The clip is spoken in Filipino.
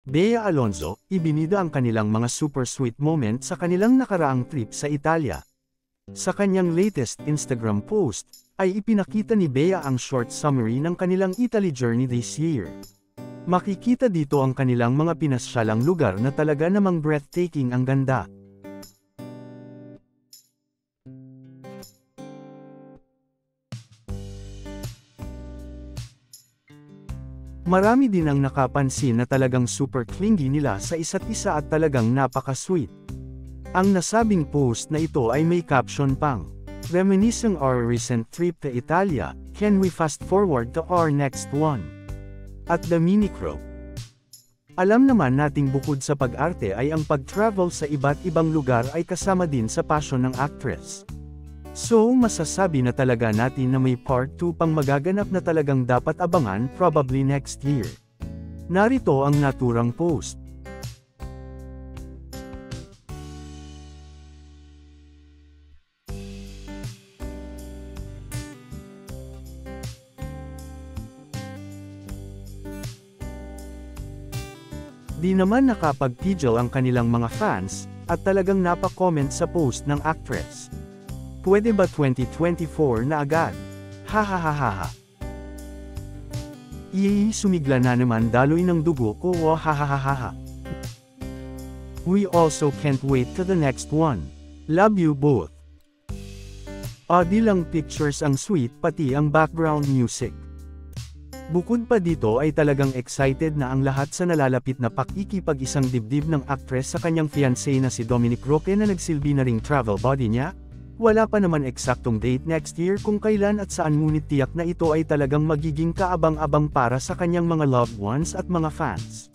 Bea Alonzo, ibinida ang kanilang mga super sweet moment sa kanilang nakaraang trip sa Italia. Sa kanyang latest Instagram post, ay ipinakita ni Bea ang short summary ng kanilang Italy journey this year. Makikita dito ang kanilang mga pinasyalang lugar na talaga namang breathtaking ang ganda. Marami din ang nakapansin na talagang super clingy nila sa isa't isa at talagang napaka-sweet. Ang nasabing post na ito ay may caption pang, "Reminiscing our recent trip to Italia, can we fast forward to our next one?" At the Minicro. Alam naman nating bukod sa pag-arte ay ang pag-travel sa iba't ibang lugar ay kasama din sa passion ng actress. So masasabi na talaga natin na may part 2 pang magaganap na talagang dapat abangan probably next year. Narito ang naturang post. Di naman nakapagpigil ang kanilang mga fans, at talagang napa-comment sa post ng actress. Pwede ba 2024 na agad? Hahahaha. Sumigla na naman daloy ng dugo ko hahahaha. We also can't wait to the next one. Love you both. Di lang pictures ang sweet pati ang background music. Bukod pa dito ay talagang excited na ang lahat sa nalalapit na pakikipag-isang dibdib ng actress sa kanyang fiancé na si Dominic Roque na nagsilbi na ring travel buddy niya. Wala pa naman eksaktong date next year kung kailan at saan, ngunit tiyak na ito ay talagang magiging kaabang-abang para sa kanyang mga loved ones at mga fans.